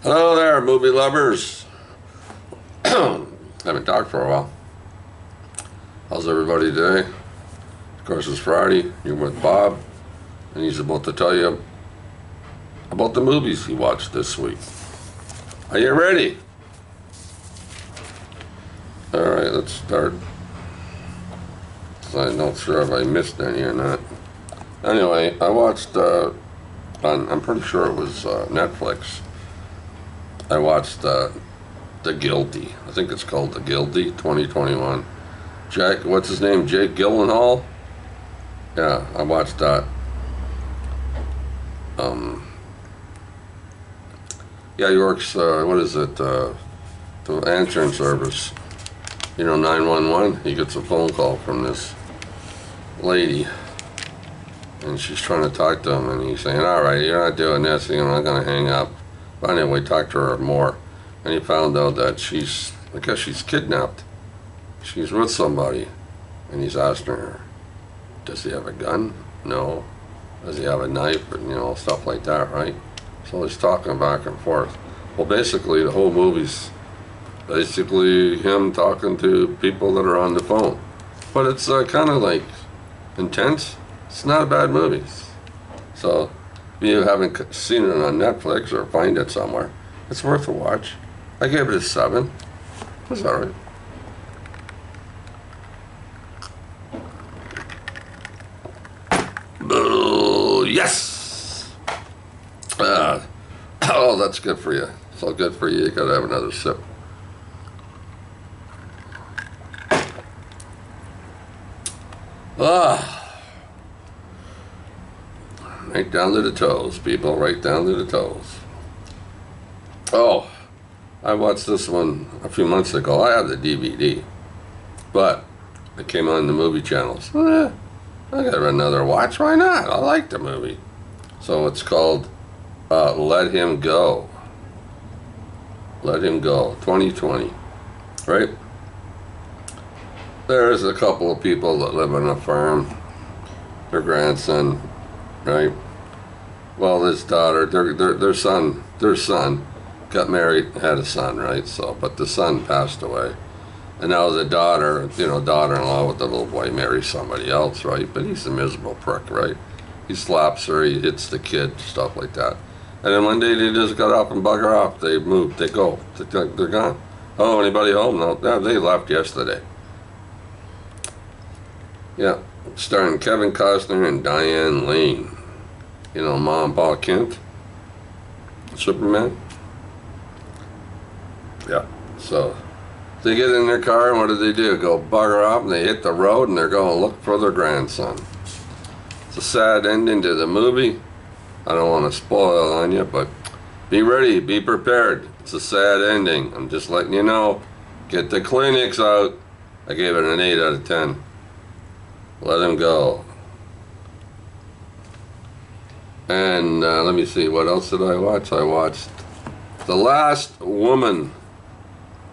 Hello there, movie lovers. Haven't talked for a while. How's everybody today? Of course, it's Friday. You're with Bob, and he's about to tell you about the movies he watched this week. Are you ready? All right, let's start. I'm not sure if I missed any or not. Anyway, I watched I'm pretty sure it was Netflix. I watched The Guilty. I think it's called The Guilty, 2021. What's his name? Jake Gyllenhaal? Yeah, I watched that. Yeah, he works, what is it, the answering service. You know, 911. He gets a phone call from this lady, and she's trying to talk to him, and he's saying, all right, you're not doing this, you're not going to hang up. But anyway, talked to her more, and he found out that I guess she's kidnapped. She's with somebody, and he's asking her, does he have a gun? No. Does he have a knife? And, you know, stuff like that, right? So he's talking back and forth. Well, basically, the whole movie's basically him talking to people that are on the phone. But it's kind of like intense. It's not a bad movie. So if you haven't seen it on Netflix or find it somewhere, it's worth a watch. I gave it a 7. It was alright. Oh, yes! Oh, that's good for you. It's all good for you. You gotta have another sip. Right down to the toes, people. Right down to the toes. Oh, I watched this one a few months ago. I have the DVD, but it came on the movie channels. I got another watch. Why not? I like the movie. So it's called Let Him Go. Let Him Go, 2020. Right? There's a couple of people that live on a farm. Their grandson, right? Well, his daughter, their son got married, had a son, right? So, but the son passed away, and now the daughter, you know, daughter-in-law with the little boy marries somebody else, right? But he's a miserable prick, right? He slaps her, he hits the kid, stuff like that. And then one day they just got up and bugger off. They moved, they go, they're gone. Oh, anybody home? No, they left yesterday. Yeah, starring Kevin Costner and Diane Lane. You know, Ma and Pa Kent, Superman. Yeah, so they get in their car, and what do? Go bugger off, and they hit the road, and they're going to look for their grandson. It's a sad ending to the movie. I don't want to spoil it on you, but be ready, be prepared. It's a sad ending. I'm just letting you know. Get the Kleenex out. I gave it an 8 out of 10. Let Him Go. And let me see, what else did I watch? I watched The Last Woman.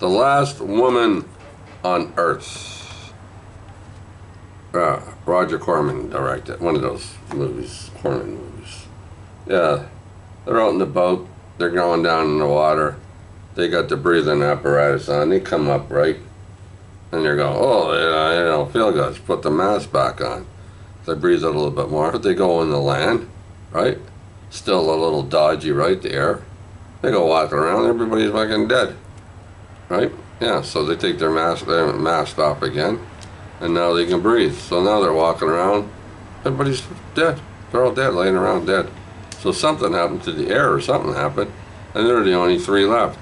The Last Woman on Earth. Roger Corman directed. One of those movies, Corman movies. Yeah, they're out in the boat. They're going down in the water. They got the breathing apparatus on. They come up, right? And they're going, oh, you know, feel good. Put the mask back on. They breathe a little bit more. But they go in the land, right? Still a little dodgy, right? The air. They go walking around. Everybody's fucking dead, right? Yeah. So they take their mask off again, and now they can breathe. So now they're walking around. Everybody's dead. They're all dead, laying around dead. So something happened to the air, or something happened, and they're the only 3 left.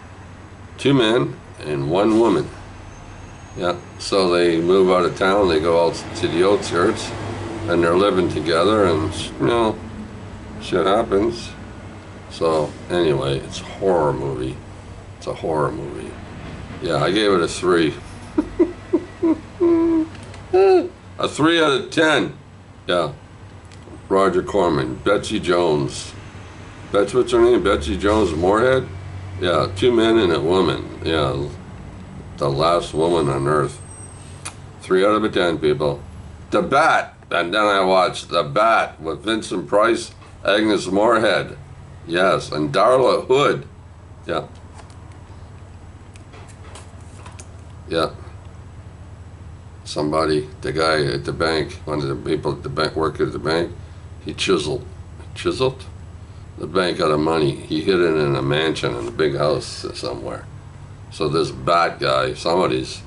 2 men and 1 woman. Yeah, so they move out of town, they go out to the outskirts, and they're living together, and, you know, shit happens. So, anyway, it's a horror movie. It's a horror movie. Yeah, I gave it a 3. A 3 out of 10. Yeah. Roger Corman. Betsy Jones. What's her name? Betsy Jones Moorhead? Yeah, 2 men and a woman. Yeah. The Last Woman on Earth. 3 out of 10, people. The Bat. And then I watched The Bat with Vincent Price, Agnes Moorehead. Yes, and Darla Hood. Yeah. Yeah. Somebody, the guy at the bank, one of the people at the bank, working at the bank, he chiseled the bank out of money. He hid it in a mansion in a big house somewhere. So this bad guy, somebody's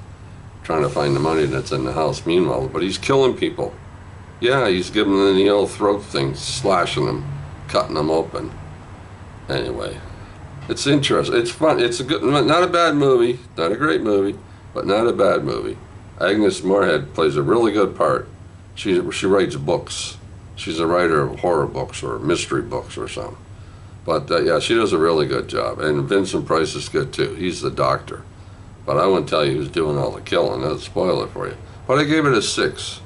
trying to find the money that's in the house meanwhile, but he's killing people. Yeah, he's giving them the old throat thing, slashing them, cutting them open. Anyway, it's interesting. It's fun. It's a good, not a bad movie, not a great movie, but not a bad movie. Agnes Moorehead plays a really good part. She writes books. She's a writer of horror books or mystery books or something. But yeah, she does a really good job. And Vincent Price is good too. He's the doctor. But I wouldn't tell you who's doing all the killing. That'd spoil it for you. But I gave it a 6.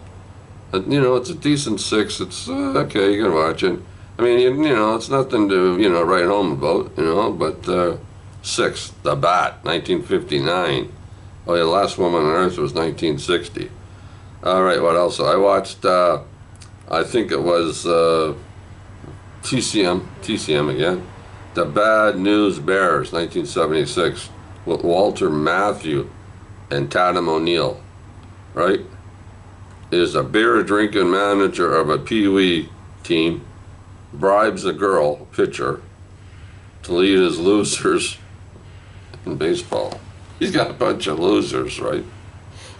You know, it's a decent 6. It's okay, you can watch it. I mean, you know, it's nothing to, you know, write home about, you know, but 6, The Bat, 1959. Oh, yeah, The Last Woman on Earth was 1960. All right, what else? I watched, I think it was TCM again. The Bad News Bears, 1976, with Walter Matthau and Tatum O'Neal, right? Is a beer-drinking manager of a Pee-wee team, bribes a girl, pitcher, to lead his losers in baseball. He's got a bunch of losers, right?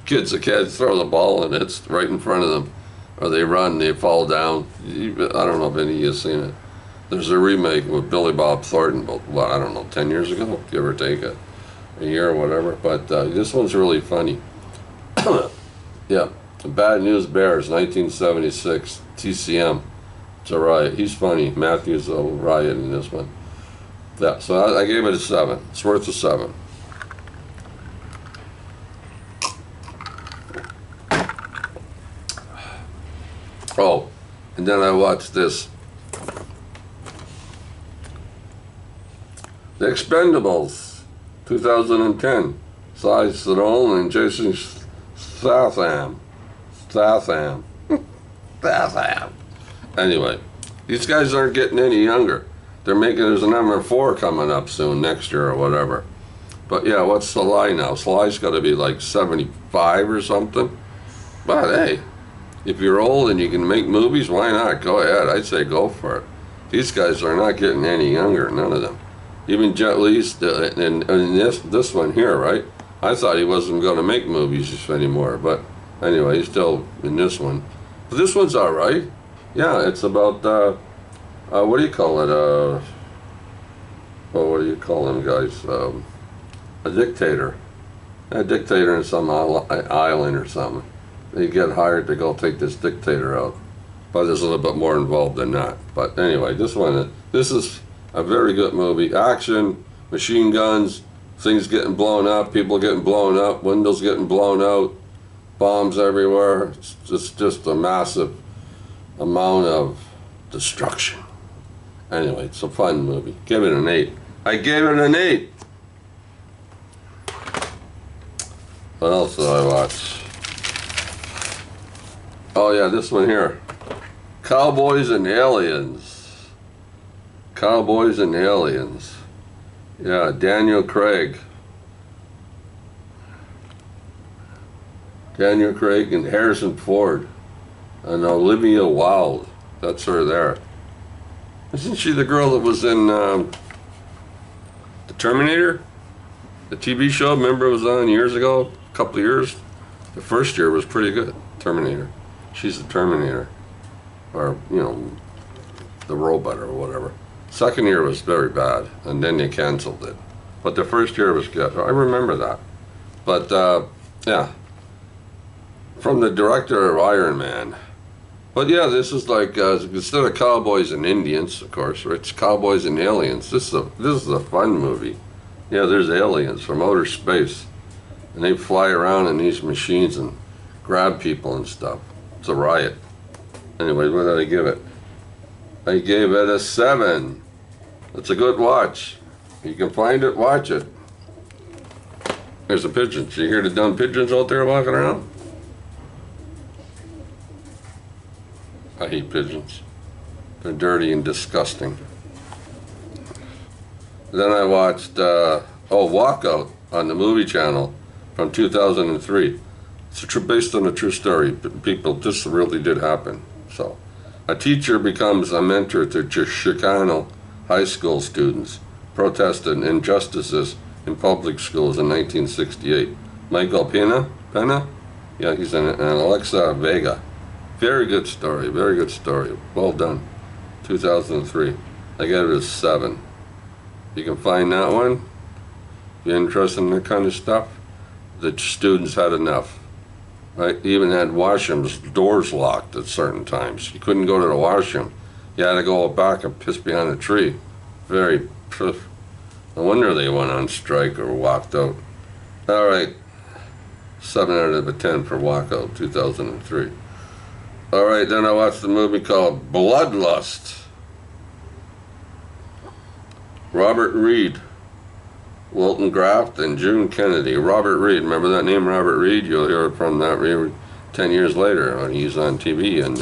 Kids throw the ball and it's right in front of them. Or they run, they fall down. I don't know if any of you have seen it. There's a remake with Billy Bob Thornton, but what, I don't know, 10 years ago, give or take a year or whatever. But this one's really funny. Yeah, Bad News Bears, 1976, TCM. It's a riot. He's funny. Matthew's a riot in this one. Yeah, so I gave it a 7. It's worth a 7. Oh, and then I watched this. The Expendables, 2010. Sly Stallone and Jason Statham. Anyway, these guys aren't getting any younger. They're making, there's a number 4 coming up soon, next year or whatever. But yeah, what's Sly now? Sly's got to be like 75 or something. But hey, if you're old and you can make movies, why not? Go ahead. I'd say go for it. These guys are not getting any younger, none of them. Even Jet Li's in this one here, right? I thought he wasn't going to make movies anymore, but anyway, he's still in this one. But this one's all right. Yeah, it's about, what do you call it? Oh, what do you call them guys? A dictator. A dictator in some island or something. They get hired to go take this dictator out. But there's a little bit more involved than that. But anyway, this is a very good movie. Action, machine guns, things getting blown up, people getting blown up, windows getting blown out, bombs everywhere. It's just a massive amount of destruction. Anyway, it's a fun movie. Give it an 8. I gave it an 8. What else did I watch? Oh yeah, this one here. Cowboys and Aliens. Cowboys and Aliens. Yeah, Daniel Craig. Daniel Craig and Harrison Ford. And Olivia Wilde. That's her there. Isn't she the girl that was in The Terminator? The TV show, remember it was on years ago? A couple of years? The first year was pretty good, Terminator. She's the Terminator. Or, you know, the robot or whatever. Second year was very bad, and then they canceled it. But the first year was good. I remember that. But, yeah. From the director of Iron Man. But yeah, this is like, instead of cowboys and Indians, of course, it's cowboys and aliens. This is a fun movie. Yeah, there's aliens from outer space. And they fly around in these machines and grab people and stuff. It's a riot. Anyway, what did I give it? I gave it a 7. It's a good watch. You can find it, watch it. There's a pigeon. You hear the dumb pigeons out there walking around? I hate pigeons. They're dirty and disgusting. Then I watched Walkout on the movie channel from 2003. It's based on a true story. People, this really did happen. So, a teacher becomes a mentor to Chicano high school students protesting injustices in public schools in 1968. Michael Pena? Yeah, he's in it. And Alexa Vega. Very good story, very good story. Well done. 2003. I gave it a 7. You can find that one. If you're interested in that kind of stuff, the students had enough. Right? They even had washrooms, doors locked at certain times. You couldn't go to the washroom. You had to go back and piss behind a tree. Very, no wonder they went on strike or walked out. All right, 7 out of 10 for Walkout, 2003. All right, then I watched a movie called Bloodlust. Robert Reed, Wilton Graft, and June Kennedy. Robert Reed, remember that name, Robert Reed? You'll hear it from that 10 years later when he's on TV. And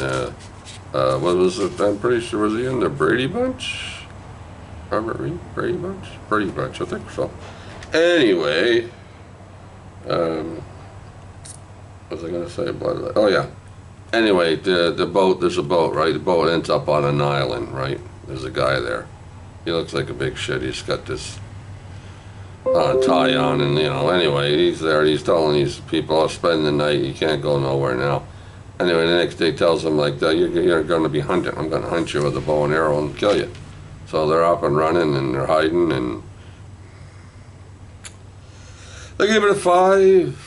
what was it? I'm pretty sure, was he in the Brady Bunch? Robert Reed? Brady Bunch? Brady Bunch, I think so. Anyway, what was I going to say? Oh, yeah. Anyway, the boat, there's a boat, right? The boat ends up on an island, right? There's a guy there. He looks like a big shit. He's got this tie on, and anyway, he's there. He's telling these people, "I'll spend the night. You can't go nowhere now." Anyway, the next day tells them like, "You're going to be hunted. I'm going to hunt you with a bow and arrow and kill you." So they're up and running, and they're hiding, and they gave it a 5.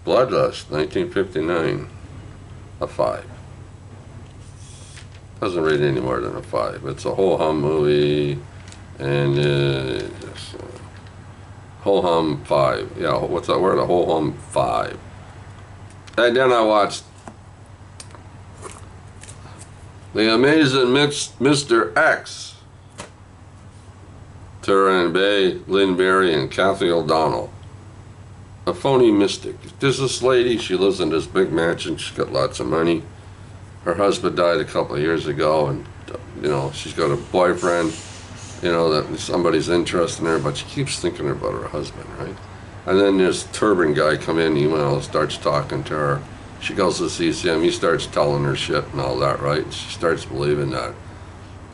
Bloodlust, 1959, a 5. Doesn't rate any more than a 5. It's a whole hum movie, and whole hum 5. Yeah, what's that word? A whole hum 5. And then I watched The Amazing Mr. X. Turin Bay, Lynn Berry, and Kathy O'Donnell. A phony mystic. There's this lady, she lives in this big mansion, she's got lots of money. Her husband died a couple of years ago, and she's got a boyfriend, that somebody's interested in her, but she keeps thinking about her husband, right? And then this turban guy come in, he starts talking to her. She goes to see him, he starts telling her shit and all that, right? She starts believing that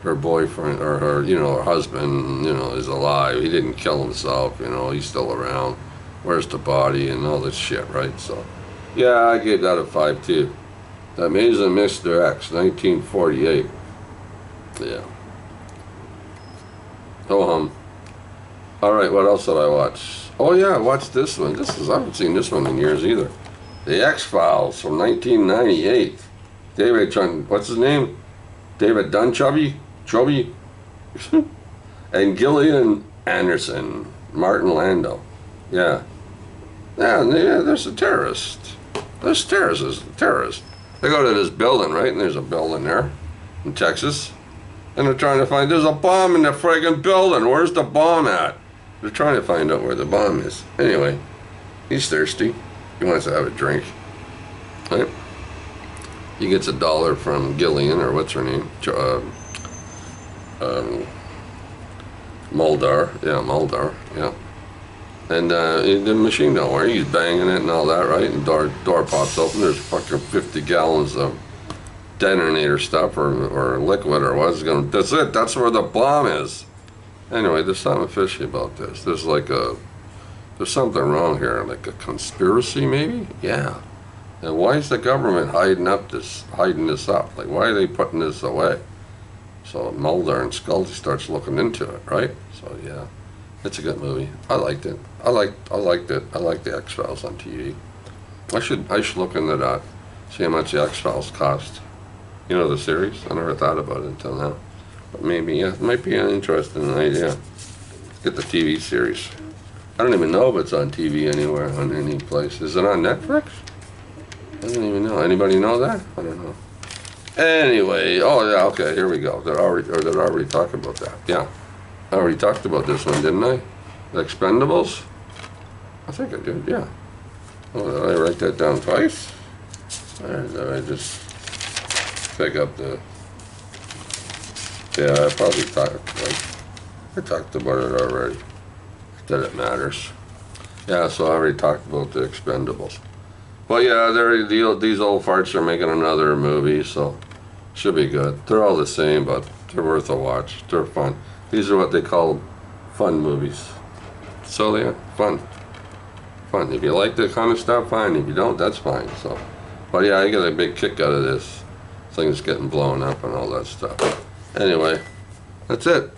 her boyfriend, or her husband, is alive. He didn't kill himself, he's still around. Where's the body and all this shit, right? So, yeah, I gave that a 5 too. The Amazing Mr. X, 1948. Yeah. Oh, all right, what else did I watch? Oh yeah, I watched this one. I haven't seen this one in years either. The X-Files from 1998. What's his name? David Dunchubby? Chubby? And Gillian Anderson. Martin Landau. Yeah. Yeah, there's a terrorist. There's terrorists. They go to this building, right? And there's a building there in Texas. And they're trying to find, there's a bomb in the friggin' building. Where's the bomb at? They're trying to find out where the bomb is. Anyway, he's thirsty. He wants to have a drink. Right? He gets $1 from Gillian, or what's her name? Mulder. Yeah, Mulder. Yeah. And the machine don't work. He's banging it and all that, right? And door pops open. There's fucking 50 gallons of detonator stuff or liquid or what's going. That's it. That's where the bomb is. Anyway, there's something fishy about this. There's something wrong here, like a conspiracy maybe. Yeah. And why is the government hiding this up? Like, why are they putting this away? So Mulder and Scully starts looking into it, right? So yeah. It's a good movie. I liked it. I liked it. I like the X-Files on TV. I should look into that. See how much the X-Files cost. The series? I never thought about it until now. But maybe, yeah, it might be an interesting idea. Get the TV series. I don't even know if it's on TV anywhere, on any place. Is it on Netflix? I don't even know. Anybody know that? I don't know. Anyway, oh yeah, okay, here we go. Did I already talk about that? Yeah. I already talked about this one, didn't I? The Expendables? I think I did, yeah. Oh, did I write that down twice? Or did I just pick up the... Yeah, I probably talked, right? I talked about it already. That it matters. Yeah, so I already talked about the Expendables. But yeah, these old farts are making another movie, so should be good. They're all the same, but they're worth a watch. They're fun. These are what they call fun movies. So yeah, fun. Fun. If you like that kind of stuff, fine. If you don't, that's fine. So, but yeah, I get a big kick out of this. Things getting blown up and all that stuff. Anyway, that's it.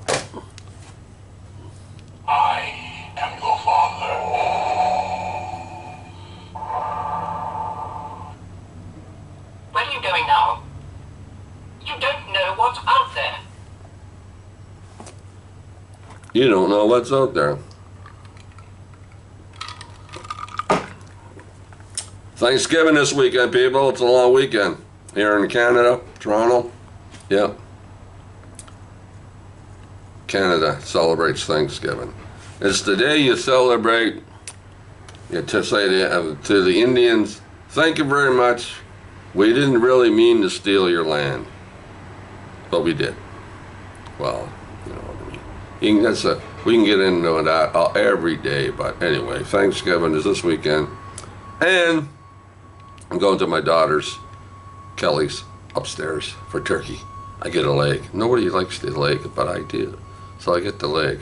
I am your father. Where are you going now? You don't know what's out there. You don't know what's out there. Thanksgiving this weekend, people. It's a long weekend. Here in Canada, Toronto. Yep. Canada celebrates Thanksgiving. It's the day you celebrate, you to say to the Indians, thank you very much. We didn't really mean to steal your land, but we did. Well, you know what I mean. We can get into that every day, but anyway, Thanksgiving is this weekend. And I'm going to my daughter's, Kelly's, upstairs for turkey. I get a leg. Nobody likes the leg, but I do. So I get the leg.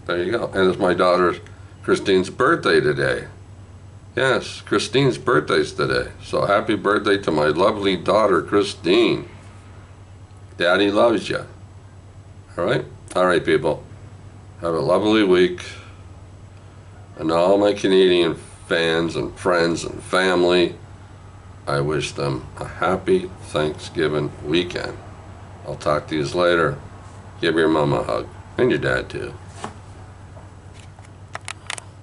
There you go. And it's my daughter Christine's birthday today. Yes, Christine's birthday's today. So happy birthday to my lovely daughter, Christine. Daddy loves you. All right? All right, people. Have a lovely week. And all my Canadian fans and friends and family, I wish them a happy Thanksgiving weekend. I'll talk to you later. Give your mom a hug. And your dad, too.